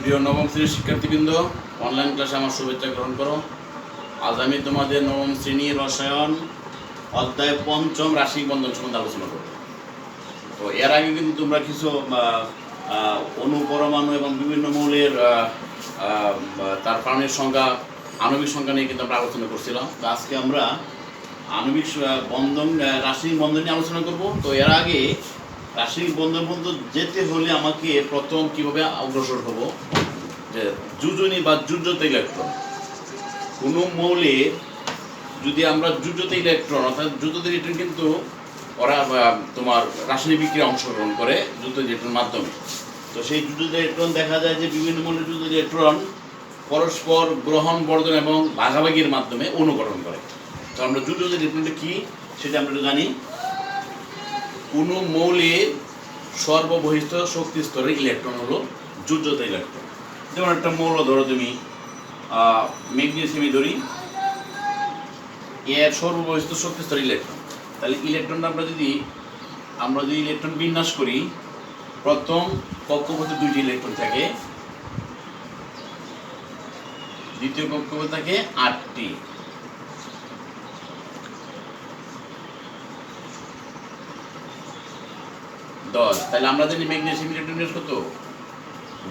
প্রিয় নবম শ্রেণীর শিক্ষার্থীবৃন্দ, অনলাইন ক্লাসে আমার শুভেচ্ছা গ্রহণ করো। আজ আমি তোমাদের নবম শ্রেণীর রসায়ন অধ্যায় পঞ্চম রাসায়নিক বন্ধন সম্বন্ধে আলোচনা করব। তো এর আগে কিন্তু তোমরা কিছু অণু, পরমাণু এবং বিভিন্ন মৌলের তার প্রাণের সংখ্যা, আণবিক সংখ্যা নিয়ে কিন্তু আমরা আলোচনা করছিলাম। তো আজকে আমরা আণবিক বন্ধন, রাসায়নিক বন্ধন নিয়ে আলোচনা করব। তো এর আগে রাসায়নিক বন্ধন পর্যন্ত যেতে হলে আমাকে প্রথম কীভাবে অগ্রসর হব, যে যোজনী বা যুজ্যত ইলেকট্রন, কোনো মৌলে যদি আমরা যুজ্যত ইলেকট্রন অর্থাৎ যুজ্যত ইলেকট্রন কিন্তু ওরা তোমার রাসায়নিক বিক্রিয়ায় অংশগ্রহণ করে যুজ্যত ইলেকট্রনের মাধ্যমে। তো সেই যুজ্যত ইলেকট্রন দেখা যায় যে বিভিন্ন মৌলের যুজ্যত ইলেকট্রন পরস্পর গ্রহণ, বর্জন এবং ভাগাভাগির মাধ্যমে অনুগঠন করে। তো আমরা যুজ্যত ইলেকট্রনটা কী সেটা আমরা জানি। কোনো মৌলের সর্ববহিষ্ঠ শক্তি স্তরের ইলেকট্রন হলো যুজ্যত ইলেকট্রন। যেমন একটা মৌল ধরো তুমি ম্যাগনেসিয়ামই ধরি, এর সর্ববহিষ্ঠ শক্তি স্তরের ইলেকট্রন। তাহলে ইলেকট্রনটা আমরা যদি ইলেকট্রন বিন্যাস করি, প্রথম কক্ষপথে 2টি ইলেকট্রন থাকে, দ্বিতীয় কক্ষপথে থাকে 8টি, তাহলে আমরা জানি ম্যাগনেসিয়াম ইলেকট্রন কত,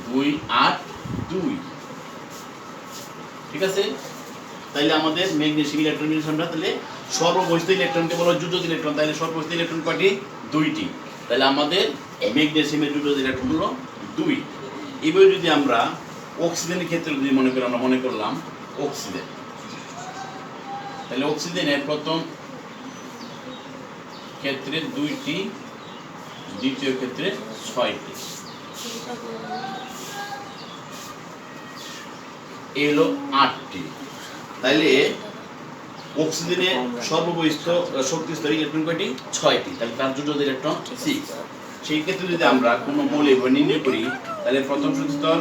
2, 8, 2। ঠিক আছে, তাইলে আমাদের ম্যাগনেসিয়াম ইলেকট্রন আমরা তাহলে সর্ববহিষ্ঠ ইলেকট্রনকে বলা হয় যুজ্যত ইলেকট্রন। তাহলে সর্ববহিষ্ঠ ইলেকট্রন কয়টি? 2টি। তাহলে আমাদের ম্যাগনেসিয়ামের যুজ্যত ইলেকট্রন হলো 2। এবার যদি আমরা অক্সিজেনের ক্ষেত্রে যদি আমরা মনে করলাম অক্সিজেন, তাহলে অক্সিজেনের প্রথম ক্ষেত্রে 2টি, দ্বিতীয় ক্ষেত্রে 6টি, এলো 8টি। তাইলে অক্সিজেনের সর্ববহিষ্ঠ শক্তি স্তরে ইলেকট্রন কয়টি? 6টি। তাহলে তার যুজ্যত ইলেকট্রন 6। সেই ক্ষেত্রে যদি আমরা কোনো মৌল নির্ণয় করি, তাহলে প্রথম শক্তি স্তর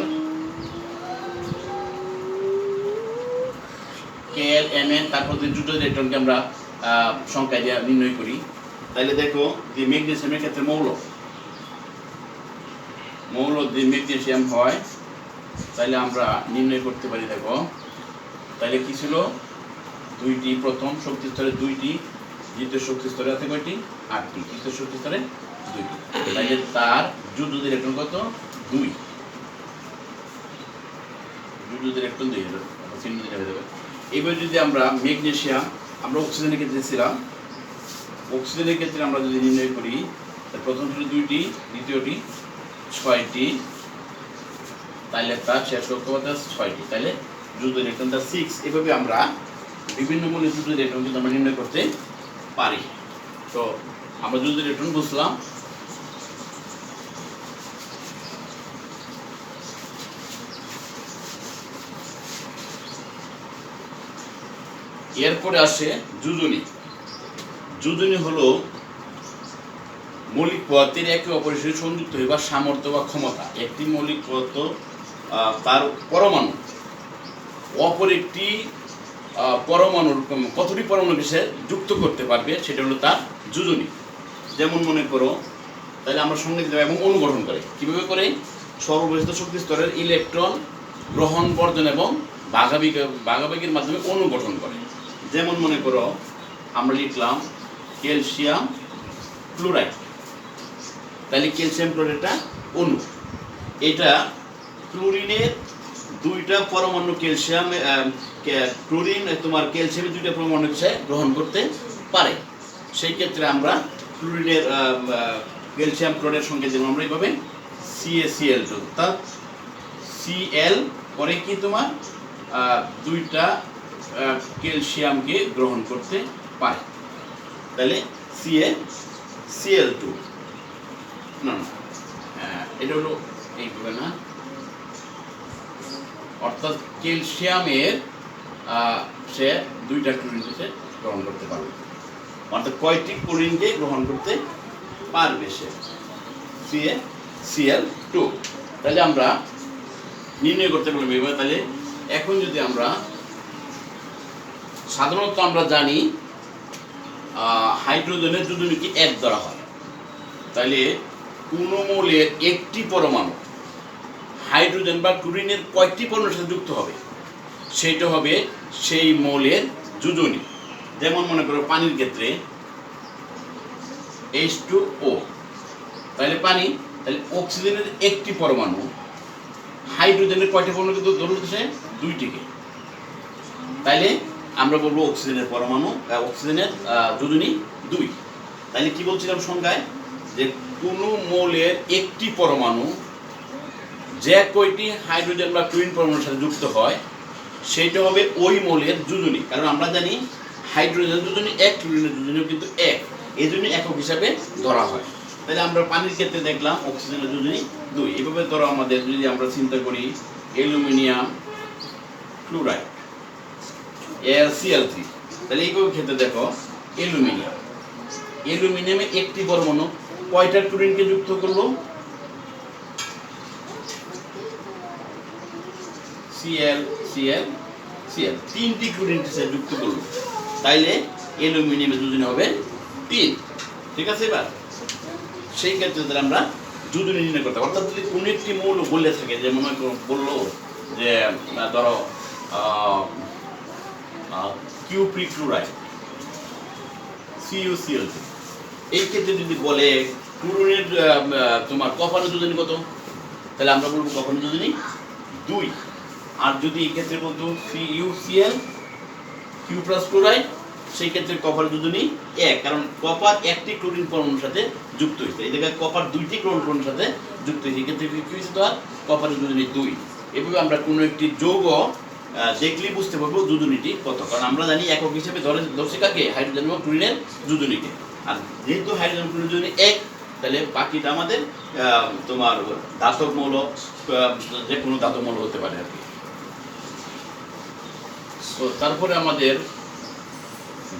Kl, Mn, তারপর যুজ্যত ইলেকট্রনকে আমরা সংখ্যা দিয়ে নির্ণয় করি। তাহলে দেখো যে ম্যাগনেসিয়ামের ক্ষেত্রে মৌল যদি ম্যাগনেসিয়াম হয়, তাহলে আমরা নির্ণয় করতে পারি। দেখো তাহলে কি ছিল? 2টি, প্রথম শক্তি স্তরে 2টি, দ্বিতীয় শক্তি স্তরে আছে কয়টি? 8টি, তৃতীয় শক্তি স্তরে 2টি। তাহলে তার যুজ্যত ইলেকট্রন কত? 2। যুজ্যত ইলেকট্রন 2 চিহ্ন দিতে হবে। এবার যদি আমরা ম্যাগনেসিয়াম, আমরা অক্সিজেনের ক্ষেত্রে ছিলাম, অক্সিজেনের ক্ষেত্রে আমরা যদি নির্ণয় করি, প্রথম ছিল 2টি, দ্বিতীয়টি 6টি, তাহলে তার শেষ কক্ষপথে 6টি। তাহলে যুজ্যত ইলেকট্রন তার 6। এভাবে আমরা বিভিন্ন মৌলের যুজ্যত ইলেকট্রন কিন্তু আমরা নির্ণয় করতে পারি। তো আমরা যুজ্যত ইলেকট্রন বুঝলাম। এরপরে আসে যোজনী। যোজনী হলো মৌলিক পদার্থের একে অপরের সাথে সংযুক্ত হইবার সামর্থ্য বা ক্ষমতা। একটি মৌলিক পদার্থ তার পরমাণু অপর একটি পরমাণুর কতটি পরমাণুকে সে যুক্ত করতে পারবে, সেটা হলো তার যোজনী। যেমন মনে করো, তাহলে আমরা সংজ্ঞা দিতে পারি এবং অনুগঠন করে। কীভাবে করে? সর্ববহিষ্ঠ শক্তি স্তরের ইলেকট্রন গ্রহণ, বর্জন এবং ভাগাভাগির মাধ্যমে অনুগঠন করে। যেমন মনে করো আমরা লিখলাম ক্যালসিয়াম ক্লোরাইড। তাহলে ক্যালসিয়াম ক্লোরাইডটা অণু, এটা ক্লোরিনের 2টা পরমাণু, ক্যালসিয়াম ক্লোরিন তোমার ক্যালসিয়ামের 2টা পরমাণু সে গ্রহণ করতে পারে। সেই ক্ষেত্রে আমরা ক্লোরিনের ক্যালসিয়াম ক্লোরাইডের সঙ্গে যেমন আমরা এইভাবে CaCl2, অর্থাৎ Cl পরে কি তোমার 2টা ক্যালসিয়ামকে গ্রহণ করতে পারে। তাহলে CaCl2 না, এটা হলো এইভাবে না, অর্থাৎ ক্যালসিয়ামের সে 2টা ক্লোরিনকে গ্রহণ করতে পারবে। অর্থাৎ কয়টি ক্লোরিনকে গ্রহণ করতে পারবে সে? CaCl2। তাহলে আমরা নির্ণয় করতে পারলাম এবার। তাহলে এখন যদি আমরা সাধারণত আমরা জানি হাইড্রোজেনের যোজনীকে 1 ধরা হয়। তাহলে কোনো মৌলের একটি পরমাণু হাইড্রোজেন বা ক্লোরিনের কয়টি পরমাণুর সাথে যুক্ত হবে, সেইটা হবে সেই মৌলের যোজনী। যেমন মনে করো পানির ক্ষেত্রে H2O, তাহলে পানি, তাহলে অক্সিজেনের একটি পরমাণু, হাইড্রোজেনের কয়টি পরমাণু কিন্তু ধরছে দুইটিকে, তাইলে আমরা বলবো অক্সিজেনের পরমাণু অক্সিজেনের যোজনী 2। তাইলে কি বলছিলাম সংজ্ঞায়, যে কোনো মৌলের একটি পরমাণু যে কয়টি হাইড্রোজেন বা ক্লোরিন পরমাণুর সাথে যুক্ত হয় সেইটা হবে ওই মৌলের যোজনী। কারণ আমরা জানি হাইড্রোজেনের যোজনী 1, ক্লোরিনের যোজনীও কিন্তু 1, এই জন্য একক হিসাবে ধরা হয়। তাহলে আমরা পানির ক্ষেত্রে দেখলাম অক্সিজেনের যোজনী 2। এভাবে ধরো আমাদের যদি আমরা চিন্তা করি অ্যালুমিনিয়াম ক্লোরাইড Cl3, তাহলে এইভাবে ক্ষেত্রে দেখো অ্যালুমিনিয়ামে একটি পরমাণু কয়টা ক্লোরিনকে যুক্ত করলো, Cl 3টি ক্লোরিনকে সে যুক্ত করলো, তাইলে অ্যালুমিনিয়ামের যোজনী হবে 3। ঠিক আছে, এবার সেই ক্ষেত্রে আমরা যোজনী নির্ণয় করতে, অর্থাৎ যদি কোনো একটি মৌল বললে থাকে, যে মনে বললো যে ধরো কিউপ্রিক ক্লোরাইড CuCl3, এই ক্ষেত্রে যদি বলে ক্লোরিনের তোমার কপারের যোজনী কত, তাহলে আমরা বলবো কপারের যোজনী 2। আর যদি এই ক্ষেত্রে বলতো CuCl কিউ প্লাস ক্লোরাইড, সেই ক্ষেত্রে কপার যোজনী 1, কারণ কপার একটি ক্লোরিন পরমাণুর সাথে যুক্ত হয়েছে, এই জায়গায় কপার 2টি ক্লোরিন পরমাণুর সাথে যুক্ত হয়েছে, এই ক্ষেত্রে কি হয়েছে, তো কপারের যোজনী 2। এভাবে আমরা কোনো একটি যৌগ দেখলেই বুঝতে পারবো যোজনীটি কত, কারণ আমরা জানি একক হিসেবে ধরছি কাকে, হাইড্রোজেন এবং ক্লোরিনের যোজনীকে। আর যেহেতু হাইড্রোজেন ক্লোরিন যোজনী 1, তাহলে বাকিটা আমাদের তোমার ধাতব মৌল, যে কোনো ধাতব মৌল হতে পারে আর কি। তো তারপরে আমাদের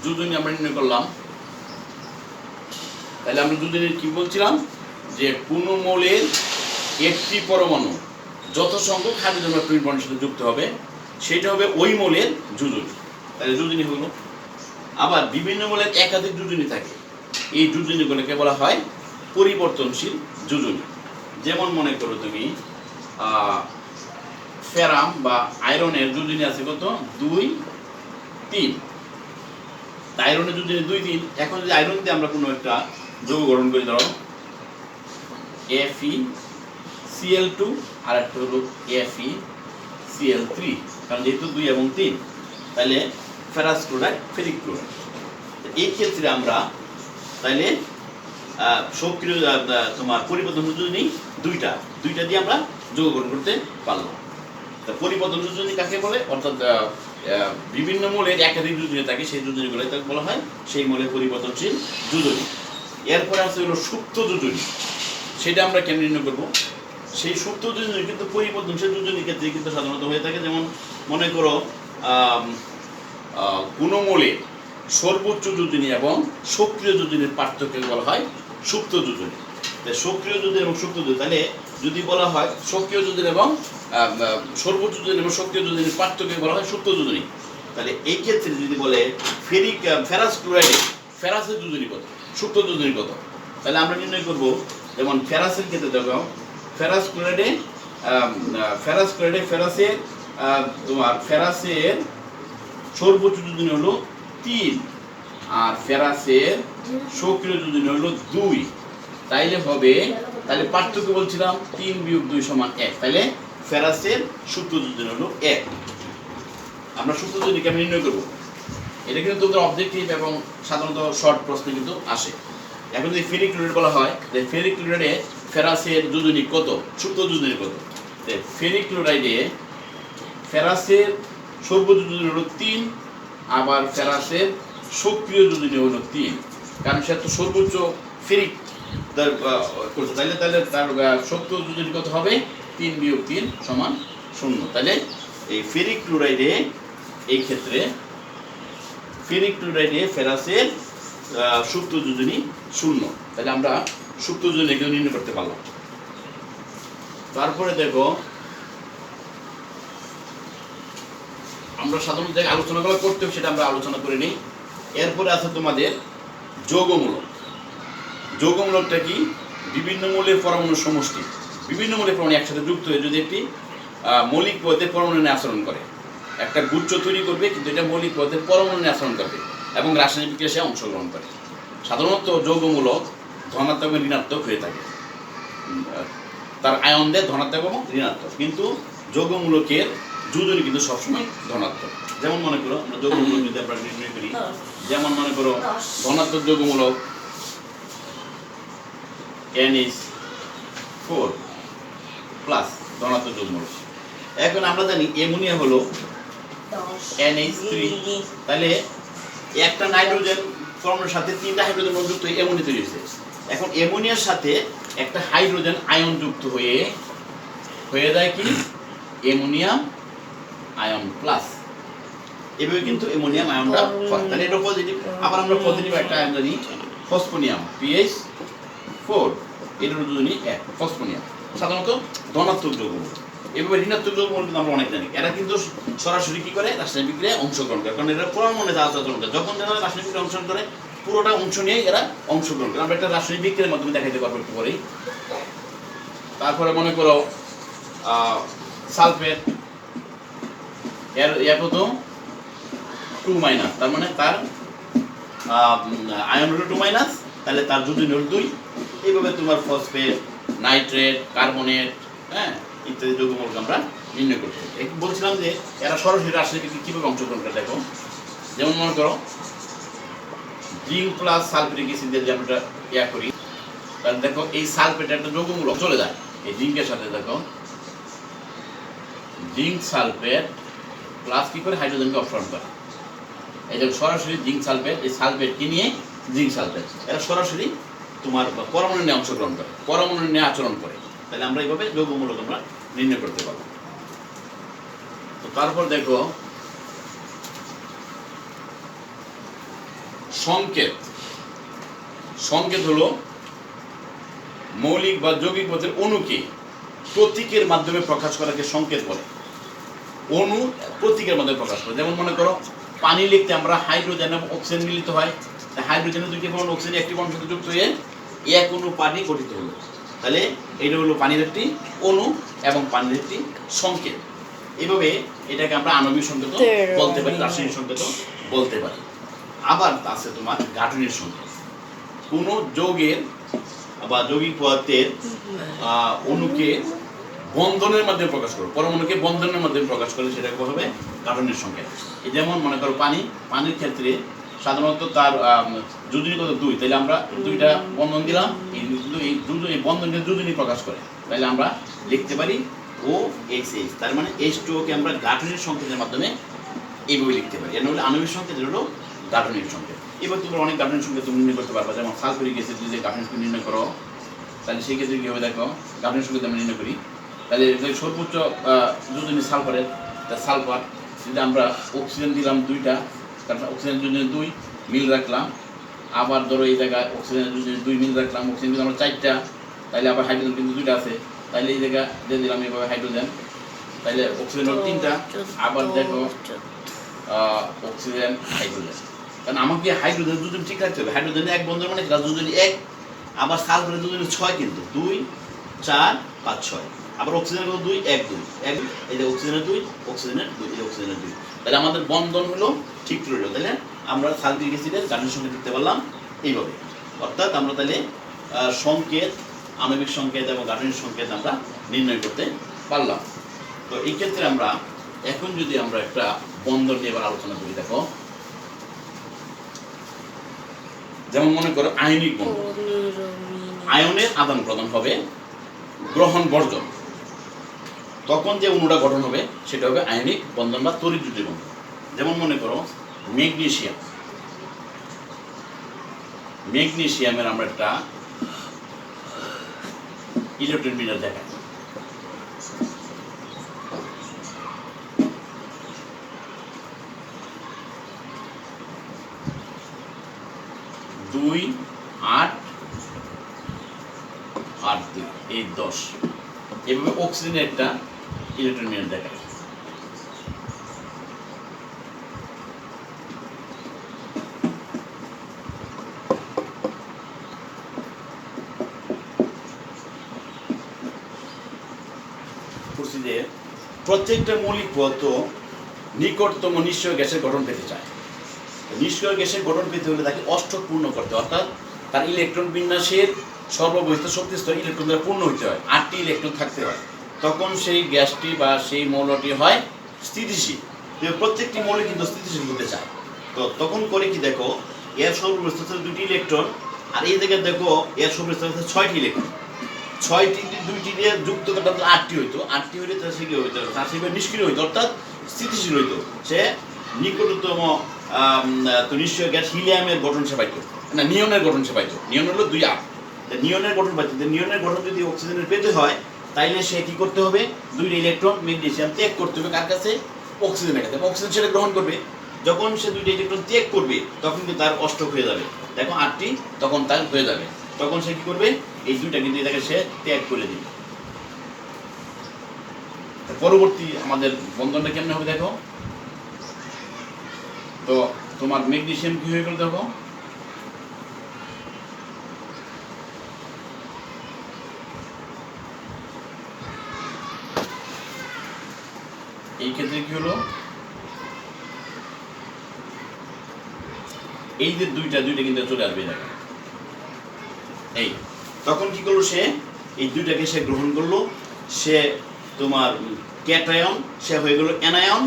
যোজনী আমরা নির্ণয় করলাম। তাহলে আমরা যোজনীর কি বলছিলাম, যে কোনো মৌলের একটি পরমাণু যত সংখ্যক হাইড্রোজেন বা ক্লোরিন পরমাণুর সাথে যুক্ত হবে সেটা হবে ওই মৌলের যোজনী, তাহলে যোজনী হলো। আবার বিভিন্ন মৌলের একাধিক যোজনী থাকে, এই যোজনীগুলোকে বলা হয় পরিবর্তনশীল যোজনী। যেমন মনে করো তুমি ফেরাম বা আয়রনের যোজনী আছে কত, 2, 3, আয়রনের যোজনী 2, 3। এখন যদি আয়রন দিয়ে আমরা কোনো একটা যৌগ গঠন করি, ধরো FeCl2 আর একটা হলো FeCl3, কারণ যেহেতু 2 এবং 3, তাহলে ফেরাস ক্লোরাইড ফেরিক ক্লোরাইড। এই ক্ষেত্রে আমরা তাইলে সক্রিয় তোমার পরিবর্তনশীল যোজনী দুইটা দিয়ে আমরা যৌগ গঠন করতে পারলাম। পরিবর্তনশীল যোজনী কাকে বলে, অর্থাৎ বিভিন্ন মৌলের একাধিক যোজনী থাকে, সেই যোজনীগুলো তাকে বলা হয় সেই মৌলের পরিবর্তনশীল যোজনী। এরপরে আছে হলো সুপ্ত যোজনী, সেটা আমরা কেন নির্ণয় করবো, সেই সুপ্ত যোজনী কিন্তু পরিবর্তনশীল যোজনীর ক্ষেত্রে কিন্তু সাধারণত হয়ে থাকে। যেমন মনে করো কোনো মৌলের সর্বোচ্চ যোজনী এবং সক্রিয় যোজনীর পার্থক্য বলা হয় সুপ্ত যোজনী। সক্রিয় যোজনী এবং সুপ্ত যোজনী, তাহলে যদি বলা হয় সক্রিয় যোজনী এবং সর্বোচ্চ যোজনী এবং সক্রিয় যোজনীর পার্থক্য বলা হয় সুপ্ত যোজনী, তাহলে এই ক্ষেত্রে যদি বলে ফেরাস ক্লোরাইডে ফেরাসের যোজনী কত, সুপ্ত যোজনী কত, তাহলে আমরা নির্ণয় করব। যেমন ফেরাসের ক্ষেত্রে দেখো ফেরাস ক্লোরাইডে ফেরাসের তোমার ফেরাসের সর্বোচ্চ যোজনী হলো 3, আর ফেরাসের সক্রিয় যোজনী হলো 2, তাইলে হবে, তাহলে পার্থক্য বলছিলাম 3 - 2 = 1, তাহলে ফেরাসের সুপ্ত যোজনী হলো 1। আমরা সুপ্ত যোজনী কেমন নির্ণয় করব, এটা কিন্তু তোমাদের অবজেক্টিভ এবং সাধারণত শর্ট প্রশ্নে কিন্তু আসে। এখন যদি ফেরিক ক্লোরাইড বলা হয়, যে ফেরিক ক্লোরাইডে ফেরাসের যোজনী কত, সুপ্ত যোজনী কত, ফেরিক ক্লোরাইডে ফেরাসের সর্বোচ্চ যোজনী হলো 3, আবার ফেরাসের সক্রিয় যোজনী হলো 3, কারণ সে তো সর্বোচ্চ ফেরিক করছে, তাহলে তার সক্রিয় যোজনী কত হবে, 3 - 3 = 0। তাহলে এই ফেরিক ক্লোরাইডে, এই ক্ষেত্রে ফেরিক ক্লোরাইডে ফেরাসের সুপ্ত যোজনী 0, তাহলে আমরা সুপ্ত যোজনী নির্ণয় করতে পারলাম। তারপরে দেখো আমরা সাধারণত যে আলোচনাগুলো করতে হবে সেটা আমরা আলোচনা করে নিই। এরপরে আছে তোমাদের যৌগমূলক। যৌগমূলকটা কি, বিভিন্ন মৌলের পরমাণুর সমষ্টি, বিভিন্ন মৌলিক পরমাণু একসাথে যুক্ত হয়ে যদি একটি মৌলিক পদার্থের পরমাণু নিয়ে আচরণ করে, একটা গুচ্ছ তৈরি করবে, কিন্তু এটা মৌলিক পদার্থের পরমাণু নিয়ে আচরণ করবে এবং রাসায়নিক বিক্রিয়ায় সে অংশগ্রহণ করে। সাধারণত যৌগমূলক ধনাত্মক এবং ঋণাত্মক হয়ে থাকে, তার আয়ন দেয় ধনাত্মক এবং ঋণাত্মক, কিন্তু যৌগমূলকের যোজনী কিন্তু সবসময় ধনাত্মক। যেমন মনে করো আমরা যৌগমূলক যদি আমরা নির্ণয় করি, যেমন মনে করো ধনাত্মক যৌগমূলক NH4 প্লাস ধনাত্মক যৌগমূলক। এখন আমরা জানি অ্যামোনিয়া হলো NH3, তাহলে একটা নাইট্রোজেন পরমাণুর সাথে 3টা হাইড্রোজেন যুক্ত হয়ে অ্যামোনিয়া তৈরি হয়েছে। এখন অ্যামোনিয়ার সাথে একটা হাইড্রোজেন আয়ন যুক্ত হয়ে যায় কি অ্যামোনিয়াম আয়ন প্লাস, এভাবে কিন্তু অ্যামোনিয়াম আয়নটা হয়। তাহলে এটা পজিটিভ। আবার আমরা পজিটিভ একটা আয়ন জানি ফসফোনিয়াম PH4, এটার যোজনী 1 ফসফোনিয়াম, সাধারণত ধনাত্মক যৌগমূলক। এভাবে ঋণাত্মক যৌগমূলক কিন্তু আমরা অনেক জানি, এরা কিন্তু সরাসরি কি করে রাসায়নিক বিক্রিয়ায় অংশগ্রহণ করে, কারণ এরা পরমাণু আচরণ করে। যখন যারা রাসায়নিক বিক্রিয়ায় অংশগ্রহণ করে পুরোটা অংশ নিয়ে এরা অংশগ্রহণ করে। আমরা একটা রাসায়নিক বিক্রিয়ার মাধ্যমে দেখাইতে পারবো একটু পরেই। তারপরে মনে করো সালফেট, এর কত 2-, তার মানে তার আয়ন হলো 2-, তাহলে তার যোজনী হলো 2। এইভাবে তোমার ফসফেট, নাইট্রেট, কার্বনেট, হ্যাঁ, ইত্যাদি যৌগমূলক আমরা নির্ণয় করতে পারি। বলছিলাম যে এরা সরাসরি রাসায়নিক বিক্রিয়ায় কিভাবে অংশগ্রহণ করে দেখো। যেমন মনে করো জিঙ্ক প্লাস সালফিউরিক অ্যাসিড দিয়ে যদি আমরা করি, তাহলে দেখো এই সালফেট একটা যৌগমূলক চলে যায় এই জিঙ্কের সাথে। দেখো জিঙ্ক সালফেট প্লাস কি করে হাইড্রোজেনকে অপসারণ করে, এই যে সরাসরি জিঙ্ক সালফেট, এই সালফেট কি নিয়ে জিঙ্ক সালফেট, এরা সরাসরি তোমার পরমাণু নিয়ে অংশগ্রহণ করে, পরমাণু নিয়ে আচরণ করে। তাহলে আমরা এইভাবে যৌগমূলক আমরা নির্ণয় করতে পারবো। তো তারপর দেখো সংকেত। সংকেত হলো মৌলিক বা যৌগিক পদার্থের অণুকে প্রতীকের মাধ্যমে প্রকাশ করাকে সংকেত বলে। অণু প্রতীকের মাধ্যমে প্রকাশ করে। যেমন মনে করো পানি লিখতে আমরা হাইড্রোজেন এবং অক্সিজেন মিলিত হয়, হাইড্রোজেনের দুইটি বন্ধন অক্সিজেন একটি বন্ধনের সাথে যুক্ত হয়ে এক অণু পানি গঠিত হলো। তাহলে এটা হলো পানির একটি অণু এবং পানির একটি সংকেত। এইভাবে এটাকে আমরা আণবিক সংকেত বলতে পারি, রাসায়নিক সংকেত বলতে পারি। আবার আছে তোমার গাঠনিক সংকেত। কোন যৌগের বা যৌগিক পদার্থের অণুকে বন্ধনের মাধ্যমে প্রকাশ করো, পরমাণুকে বন্ধনের মাধ্যমে প্রকাশ করলে সেটাকে হবে গাঠনিক সংকেত। এই যেমন মনে করো পানির ক্ষেত্রে সাধারণত তার যোজনী কত 2, তাহলে আমরা 2টা বন্ধন দিলাম, এই বন্ধনের যোজনী প্রকাশ করে, তাহলে আমরা লিখতে পারি OHH। তার মানে H2O কে আমরা গাঠনিক সংকেতের মাধ্যমে এইভাবে লিখতে পারি। এর হলো আণবিক সংকেত, হলো গাঠনিক সংকেত। এবার তোমরা অনেক গাঠনিক সংকেত তুমি নির্ণয় করতে পারবা। যেমন সালফিউরিক অ্যাসিড যদি গাঠনিক সংকেত নির্ণয় করো, তাহলে সেই ক্ষেত্রে কি হবে দেখো, গাঠনিক সংকেত আমরা নির্ণয় করি, তাহলে সর্বোচ্চ যোজনী সালফারের, সালফার যদি আমরা অক্সিজেন দিলাম 2টা, তারপর অক্সিজেন যোজনী 2 মিল রাখলাম, আবার ধরো এই জায়গায় অক্সিজেন যোজনী 2 মিল রাখলাম, অক্সিজেন দিলাম আমরা 4টা, তাহলে আবার হাইড্রোজেন কিন্তু 2টা আছে, তাহলে এই জায়গা দিয়ে দিলাম এইভাবে হাইড্রোজেন, তাহলে অক্সিজেন হলো 3টা, আবার দেখো অক্সিজেন হাইড্রোজেন। কারণ আমাকে হাইড্রোজেন যোজনী ঠিক রাখতে হবে। হাইড্রোজেন এক বন্ধন মানে যোজনী 1, আবার সালফারের যোজনী 6, কিন্তু 2, 4, 5, 6, আবার অক্সিজেনের 2, 1, 2, এই যে অক্সিজেনের 2, অক্সিজেনের 2, এই অক্সিজেনের 2, তাহলে আমাদের বন্ধন হলো ঠিক রইল। তাহলে আমরা সালফিউরিক অ্যাসিডের গাঠনিক সংকেত দিতে পারলাম এইভাবে। অর্থাৎ আমরা তাহলে সংকেত, আণবিক সংকেত এবং গাঠনিক সংকেত আমরা নির্ণয় করতে পারলাম। তো এই ক্ষেত্রে আমরা এখন যদি আমরা একটা বন্ধন নিয়ে এবার আলোচনা করি, দেখো যেমন মনে করো আয়নিক বন্ধন, আয়নের আদান প্রদান হবে গ্রহণ বর্জন, তখন যে অণুটা গঠন হবে সেটা হবে আয়নিক বন্ধন বা তড়িৎদ্যুতি বন্ধন। যেমন মনে করো ম্যাগনেসিয়ামের আমরা একটা ইলেকট্রন বিন্যাস দেখাই। দুই 8 8 2 এই 10, এভাবে অক্সিজেনের একটা ইলেকট্রন বিন্যাস দেখায়। যে প্রত্যেকটা মৌলিক পদার্থ নিকটতম নিষ্ক্রিয় গ্যাসের গঠন পেতে চায়। নিষ্ক্রিয় গ্যাসের গঠন পেতে হলে তাকে অষ্টক পূর্ণ করতে হয়, অর্থাৎ তার ইলেকট্রন বিন্যাসের সর্ববহিষ্ঠ শক্তি স্তর ইলেকট্রন দ্বারা পূর্ণ হতে হয়, 8টি ইলেকট্রন থাকতে হয়, তখন সেই গ্যাসটি বা সেই মৌলটি হয় স্থিতিশীল। প্রত্যেকটি মৌলিক কিন্তু স্থিতিশীল হতে চায়। তো তখন করে কি দেখো, এর সর্ববহিষ্ঠ স্তরে 2টি ইলেকট্রন, আর এই জায়গায় দেখো এর সর্ববহিষ্ঠ স্তরে 6টি ইলেকট্রন। 6টি 2টি দিয়ে যুক্ত করতে 8টি হইতো, 8টি হইলে তার সে কি হইতো, তার সে নিষ্ক্রিয় হইতো, অর্থাৎ স্থিতিশীল হইতো। সে নিকটতম নিষ্ক্রিয় গ্যাস হিলিয়ামের গঠন সে পাইতো, না নিয়নের গঠন সে পাইতো। নিয়ন হলো 2 নিয়নের গঠন পাইতো। নিয়নের গঠন যদি অক্সিজেনের পেতে হয় তাইলে সে কি করতে হবে, 2টি ইলেকট্রন ম্যাগনেসিয়াম ত্যাগ করতে হবে কার কাছে, অক্সিজেনের কাছে। অক্সিজেন সেটা গ্রহণ করবে। যখন সে 2টি ইলেকট্রন ত্যাগ করবে তখন কিন্তু তার অষ্টক হয়ে যাবে। দেখো 8টি তখন তার হয়ে যাবে। তখন সে কি করবে, এই 2টা কিন্তু এটাকে সে ত্যাগ করে দিবে। পরবর্তী আমাদের বন্ধনটা কেমন হবে দেখো। তো তোমার ম্যাগনেসিয়াম কি হয়ে গেল দেখো, এই ক্ষেত্রে কি হলো, এই যে দুইটা কিন্তু চলে আসবে দেখো। এই তখন কি করলো, সে এই 2টাকে সে গ্রহণ করলো, সে তোমার ক্যাটায়ন সে হয়ে গেল অ্যানায়ন।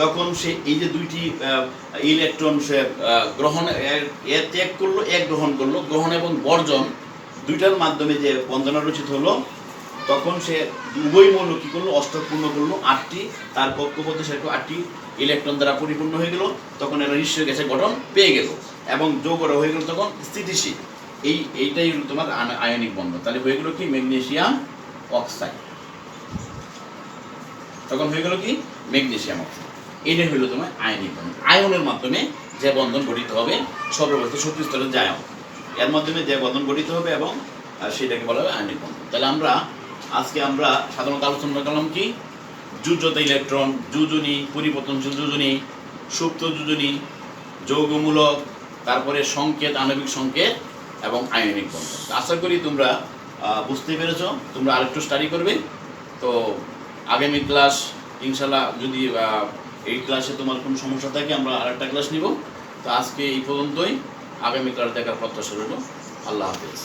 তখন সে এই যে 2টি ইলেকট্রন সে গ্রহণ ত্যাগ করলো, এক গ্রহণ করলো। গ্রহণ এবং বর্জন 2টার মাধ্যমে যে বন্ধন রচিত হলো, তখন সে উভয় মৌল কি করলো, অষ্টক পূর্ণ করলো, 8টি তার কক্ষপথে সে 8টি ইলেকট্রন দ্বারা পরিপূর্ণ হয়ে গেল। তখন এরা নিষ্ক্রিয় গ্যাসের গঠন পেয়ে গেল এবং যৌগটা হয়ে গেল তখন স্থিতিশীল। এইটাই হলো তোমার আয়নিক বন্ধন। তাহলে হয়ে গেল কি, ম্যাগনেসিয়াম অক্সাইড। তখন হয়ে গেল কি, ম্যাগনেসিয়াম অক্সাইড। এটাই হলো তোমার আয়নিক বন্ধন। আয়নের মাধ্যমে যে বন্ধন গঠিত হবে, সর্ববহিষ্ঠ শক্তি স্তরের যে আয়ন, এর মাধ্যমে যে বন্ধন গঠিত হবে এবং সেটাকে বলা হবে আয়নিক বন্ধন। তাহলে আজকে আমরা সাধারণত আলোচনা করলাম কি, যোজ্যতা ইলেকট্রন, যোজনী, পরিবর্তনশীল যোজনী, সুপ্ত যোজনী, যৌগমূলক, তারপরে সংকেত, আণবিক সংকেত এবং আয়নিক বন্ধন। আশা করি তোমরা বুঝতে পেরেছো। তোমরা আরেকটু স্টাডি করবে। তো আগামী ক্লাস ইনশাল্লাহ, যদি এই ক্লাসে তোমার কোনো সমস্যা থাকে আমরা আরেকটা ক্লাস নিব। তো আজকে এই পর্যন্তই। আগামী ক্লাস দেখার প্রত্যাশা রইল। আল্লাহ হাফেজ।